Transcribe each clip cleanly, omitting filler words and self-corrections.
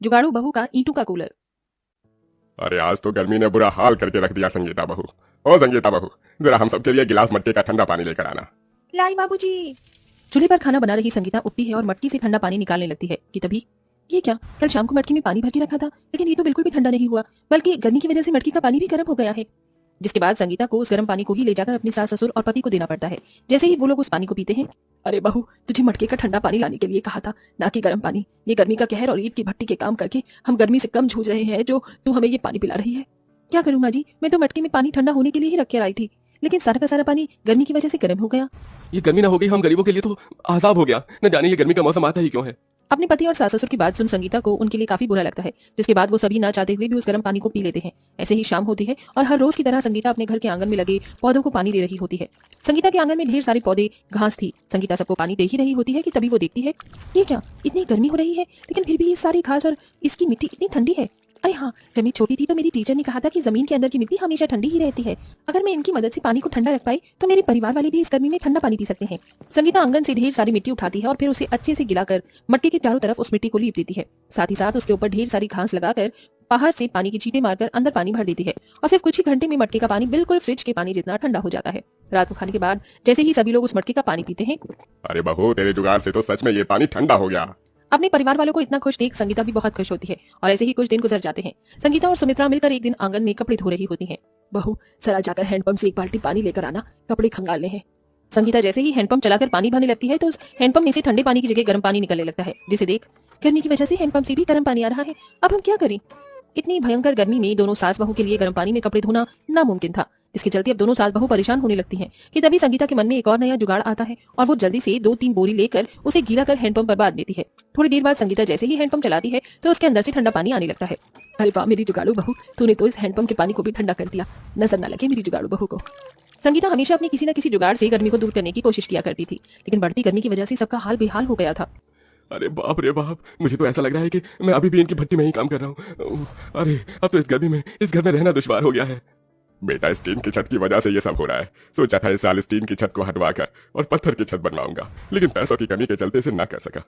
जुगाड़ू बहू का ईंटों का कूलर। अरे आज तो गर्मी ने बुरा हाल करके रख दिया संगीता बहू। ओ संगीता बहू, जरा हम सबके लिए गिलास मटके का ठंडा पानी लेकर आना। लाई बाबूजी। चूल्हे पर खाना बना रही संगीता उठती है और मटकी से ठंडा पानी निकालने लगती है कि तभी ये क्या, कल शाम को मटकी में पानी भर के रखा था, लेकिन ये तो बिल्कुल भी ठंडा नहीं हुआ, बल्कि गर्मी की वजह से मटकी का पानी भी गर्म हो गया है। जिसके बाद संगीता को उस गर्म पानी को ही ले जाकर अपने सास ससुर और पति को देना पड़ता है। जैसे ही वो लोग उस पानी को पीते हैं, अरे बहू, तुझे मटके का ठंडा पानी लाने के लिए कहा था, ना कि गर्म पानी। ये गर्मी का कहर और ईंट की भट्टी के काम करके हम गर्मी से कम जूझ रहे हैं, जो तू हमें ये पानी पिला रही है। क्या करूँ माँ जी, मैं तो मटके में पानी ठंडा होने के लिए ही रख कर आई थी, लेकिन सारा का सारा पानी गर्मी की वजह से गर्म हो गया। ये गर्मी ना हो गई हम गरीबों के लिए तो आजाब हो गया। न जाने ये गर्मी का मौसम आता ही क्यों है। अपने पति और सास ससुर की बात सुन संगीता को उनके लिए काफी बुरा लगता है, जिसके बाद वो सभी ना चाहते हुए भी उस गर्म पानी को पी लेते हैं। ऐसे ही शाम होती है और हर रोज की तरह संगीता अपने घर के आंगन में लगे पौधों को पानी दे रही होती है। संगीता के आंगन में ढेर सारे पौधे, घास थी। संगीता सबको पानी दे ही रही होती है कि तभी वो देखती है, ये क्या, इतनी गर्मी हो रही है, लेकिन फिर भी ये सारी घास और इसकी मिट्टी इतनी ठंडी है। अरे हाँ, जब मैं छोटी थी तो मेरी टीचर ने कहा था कि जमीन के अंदर की मिट्टी हमेशा ठंडी ही रहती है। अगर मैं इनकी मदद से पानी को ठंडा रख पाई तो मेरे परिवार वाले भी इस गर्मी में ठंडा पानी पी सकते हैं। संगीता आंगन से ढेर सारी मिट्टी उठाती है और फिर उसे अच्छे से गिलाकर मटके के चारों तरफ उस मिट्टी को लीप देती है। साथ ही साथ उसके ऊपर ढेर सारी घास लगाकर बाहर से पानी की छींटे मारकर अंदर पानी भर देती है और सिर्फ कुछ ही घंटे में मटके का पानी बिल्कुल फ्रिज के पानी जितना ठंडा हो जाता है। रात को खाने के बाद जैसे ही सभी लोग उस मटके का पानी पीते हैं, अरे बहू, तेरे जुगाड़ से तो सच में ये पानी ठंडा हो गया। अपने परिवार वालों को इतना खुश देख संगीता भी बहुत खुश होती है और ऐसे ही कुछ दिन गुजर जाते हैं। संगीता और सुमित्रा मिलकर एक दिन आंगन में कपड़े धो रही होती हैं। बहू, जरा जाकर हैंडपंप से एक बाल्टी पानी लेकर आना, कपड़े खंगालने हैं। संगीता जैसे ही हैंडपंप चलाकर पानी भरने लगती है तो उस हैंडपंप में से ठंडे पानी की जगह गर्म पानी निकलने लगता है, जिसे देख गर्मी की वजह से हैंडपंप से भी गर्म पानी आ रहा है। अब हम क्या करें? इतनी भयंकर गर्मी में दोनों सास बहू के लिए गर्म पानी में कपड़े धोना नामुमकिन था, जिसके चलते अब दोनों सास बहू परेशान होने लगती हैं कि तभी संगीता के मन में एक और नया जुगाड़ आता है और वो जल्दी से 2-3 बोरी लेकर उसे गीला कर हैंडपंप पर बांध देती है। थोड़ी देर बाद संगीता जैसे ही हैंडपंप चलाती है तो उसके अंदर से ठंडा पानी आने लगता है। अरे वाह मेरी जुगाड़ू बहू, तूने तो इस हैंडपंप के पानी को भी ठंडा कर दिया, नजर न लगे मेरी जुगाड़ू बहू को। संगीता हमेशा अपने किसी न किसी जुगाड़ से गर्मी को दूर करने की कोशिश किया करती थी, लेकिन बढ़ती गर्मी की वजह से सबका हाल बेहाल हो गया था। अरे बाप रे बाप, मुझे तो ऐसा लग रहा है कि मैं अभी भी इनकी भट्टी में ही काम कर रहा हूँ। अरे अब तो इस गर्मी में इस घर में रहना दुश्वार हो गया है। बेटा, इस टीन की छत की वजह से ये सब हो रहा है। सोचा था इस साल इस टीन की छत को हटवा कर और पत्थर की छत बनवाऊंगा, लेकिन पैसों की कमी के चलते इसे ना कर सका।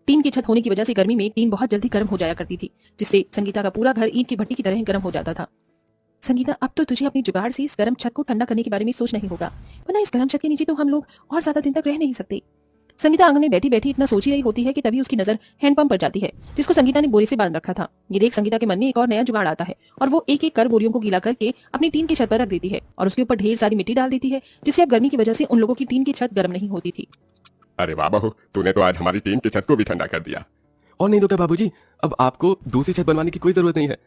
टीन की छत होने की वजह से गर्मी में टीन बहुत जल्दी गर्म हो जाया करती थी, जिससे संगीता का पूरा घर ईंट की भट्टी की तरह गर्म हो जाता था। संगीता, अब तो तुझे अपनी जुगाड़ से इस गर्म छत को ठंडा करने के बारे में सोचना ही होगा, वरना इस गर्म छत के नीचे तो हम लोग और ज्यादा दिन तक रह नहीं सकते। संगीता आंगन में बैठी बैठी इतना सोच ही रही होती है कि तभी उसकी नजर हैंडपंप पर जाती है, जिसको संगीता ने बोरी से बांध रखा था। ये देख संगीता के मन में एक और नया जुगाड़ आता है और वो एक एक कर बोरियों को गीला करके अपनी टीन की छत पर रख देती है और उसके ऊपर ढेर सारी मिट्टी डाल देती है, जिससे अब गर्मी की वजह से उन लोगों की टीन की छत गर्म नहीं होती थी। अरे वाह बहू, तूने तो आज हमारी टीन की छत को भी ठंडा कर दिया। और नहीं तो क्या बाबूजी, अब आपको दूसरी छत बनवाने की कोई जरूरत नहीं है।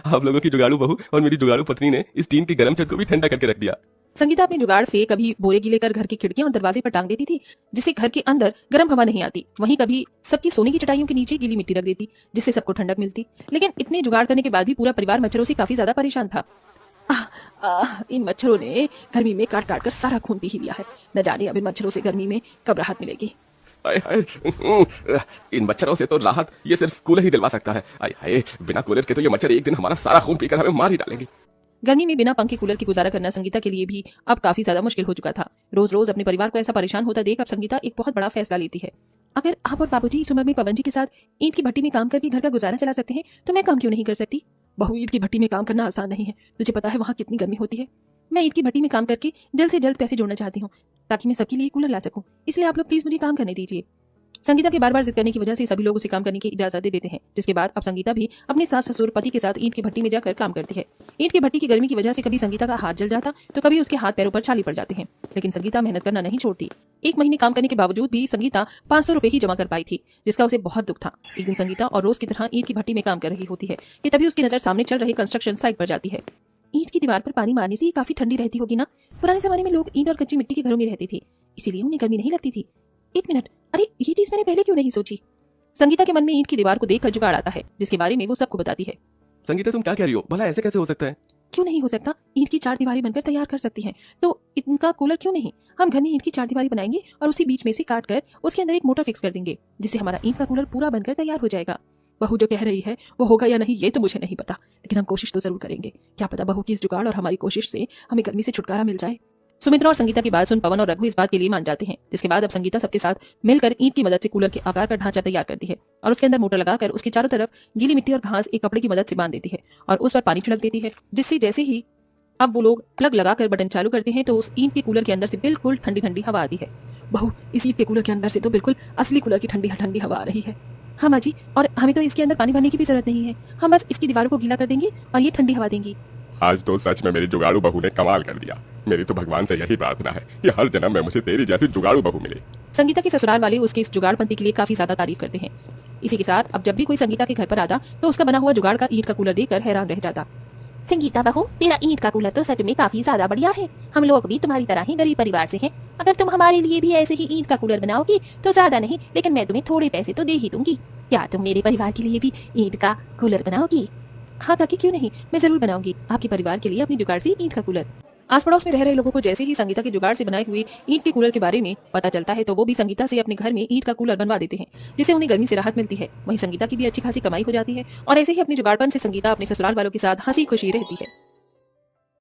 आप लोगों की जुगाड़ू बहू और मेरी जुगाड़ू पत्नी ने इस टीन की गर्म छत को भी ठंडा करके रख दिया। संगीता अपने जुगाड़ से कभी बोरे गीले कर घर की खिड़कियां और दरवाजे पर टांग देती थी, जिससे घर के अंदर गर्म हवा नहीं आती। वहीं कभी सबकी सोने की चटाइयों के नीचे गीली मिट्टी रख देती, जिससे सबको ठंडक मिलती। लेकिन इतने जुगाड़ करने के बाद भी पूरा परिवार मच्छरों से काफी ज्यादा परेशान था। इन मच्छरों ने गर्मी में काट काट कर सारा खून पी ही लिया है। न जाने अब इन मच्छरों से गर्मी में कब राहत मिलेगी। हाय हाय, इन मच्छरों से तो राहत ये सिर्फ कूलर ही दिलवा सकता है। हाय हाय, बिना कूलर के तो ये मच्छर एक दिन हमारा सारा खून पीकर हमें मार ही डालेंगे। गर्मी में बिना पंखे कूलर के गुजारा करना संगीता के लिए भी अब काफी ज्यादा मुश्किल हो चुका था। रोज रोज अपने परिवार को ऐसा परेशान होता देख अब संगीता एक बहुत बड़ा फैसला लेती है। अगर आप और बाबूजी इस उम्र में पवन जी के साथ ईंट की भट्टी में काम करके घर का गुजारा चला सकते हैं तो मैं काम क्यों नहीं कर सकती? बहू, ईंट की भट्टी में काम करना आसान नहीं है, तुझे पता है वहाँ कितनी गर्मी होती है। मैं ईंट की भट्टी में काम करके जल्द से जल्द पैसे जोड़ना चाहती हूँ ताकि मैं सबके लिए कूलर ला सकूं, इसलिए आप लोग प्लीज मुझे काम करने दीजिए। संगीता के बार बार जिद करने की वजह से सभी लोग उसे काम करने की इजाजत दे देते हैं, जिसके बाद अब संगीता भी अपने सास ससुर पति के साथ ईंट की भट्टी में जाकर काम करती है। ईंट की भट्टी की गर्मी की वजह से कभी संगीता का हाथ जल जाता तो कभी उसके हाथ पैरों पर छाले पड़ जाते हैं, लेकिन संगीता मेहनत करना नहीं छोड़ती। 1 महीने काम करने के बावजूद भी संगीता 500 रुपए ही जमा कर पाई थी, जिसका उसे बहुत दुख था। एक दिन संगीता और रोज की तरह ईंट की भट्टी में काम कर रही होती है कि तभी उसकी नजर सामने चल रहे कंस्ट्रक्शन साइट पर जाती है। ईंट की दीवार पर पानी मारने से काफी ठंडी रहती होगी ना? पुराने जमाने में लोग ईंट और कच्ची मिट्टी के घरों में रहते थे, इसीलिए उन्हें गर्मी नहीं लगती थी। 1 मिनट, अरे ये चीज मैंने पहले क्यों नहीं सोची? संगीता के मन में ईंट की दीवार को देखकर जुगाड़ आता है, जिसके बारे में वो सबको बताती है। संगीता, तुम क्या कह रही हो? भला ऐसे कैसे हो सकता है? क्यों नहीं हो सकता? ईंट की 4 दीवारें बनकर तैयार कर सकती हैं, तो इनका कूलर क्यों नहीं? हम घर में ईंट की 4 दीवारें बनाएंगे और उसी बीच में से काट कर उसके अंदर एक मोटर फिक्स कर देंगे, जिससे हमारा ईंट का कूलर पूरा बनकर तैयार हो जाएगा। बहू जो कह रही है वो होगा या नहीं ये तो मुझे नहीं पता, लेकिन हम कोशिश तो जरूर करेंगे। क्या पता बहू की इस जुगाड़ और हमारी कोशिश से हमें गर्मी से छुटकारा मिल जाए। सुमित्रा और संगीता की बात सुन पवन और रघु इस बात के लिए मान जाते हैं, जिसके बाद अब संगीता सबके साथ मिलकर ईंट की मदद से कूलर के आकार का ढांचा तैयार करती है और उसके अंदर मोटर लगाकर उसके चारों तरफ गीली मिट्टी और घास एक कपड़े की मदद से बांध देती है और उस पर पानी छिड़क देती है, जिससे जैसे ही अब वो लोग प्लग लगाकर बटन चालू करते हैं तो उस ईंट के कूलर के अंदर से बिल्कुल ठंडी ठंडी हवा आती है। बहू, इस ईंट के कूलर के अंदर से तो बिल्कुल असली कूलर की ठंडी ठंडी हवा आ रही है। हाँ माँ जी, और हमें तो इसके अंदर पानी भरने की भी जरूरत नहीं है, हम बस इसकी दीवारों को गीला कर देंगे और ये ठंडी हवा देंगी। आज तो सच में मेरी जुगाड़ू बहू ने कमाल कर दिया। मेरी तो भगवान से यही प्रार्थना है कि हर जन्म में मुझे तेरी जैसी जुगाड़ू बहू मिले। संगीता के ससुराल वाले उसके इस जुगाड़पंती के लिए काफी ज्यादा तारीफ करते हैं। इसी के साथ अब जब भी कोई संगीता के घर पर आता तो उसका बना हुआ जुगाड़ का ईंट का कूलर देखकर हैरान रह जाता। संगीता बहू, तेरा ईंट का कूलर तो सच में काफी ज्यादा बढ़िया है। हम लोग भी तुम्हारी तरह ही गरीब परिवार से हैं। अगर तुम हमारे लिए भी ऐसे ही ईंट का कूलर बनाओगी तो ज्यादा नहीं, लेकिन मैं तुम्हें थोड़े पैसे तो दे ही दूंगी। क्या तुम मेरे परिवार के लिए भी ईंट का कूलर बनाओगी? हाँ काकी, क्यों नहीं, मैं जरूर बनाऊंगी आपके परिवार के लिए अपनी जुगाड़ से ईंट का कूलर। आस पड़ोस में रह रहे लोगों को जैसे ही संगीता के जुगाड़ से बनाए हुए ईंट के कूलर के बारे में पता चलता है तो वो भी संगीता से अपने घर में ईंट का कूलर बनवा देते हैं, जिससे उन्हें गर्मी से राहत मिलती है। वहीं संगीता की भी अच्छी खासी कमाई हो जाती है और ऐसे ही अपने जुगाड़पन से संगीता अपने ससुराल वालों के साथ हंसी खुशी रहती है।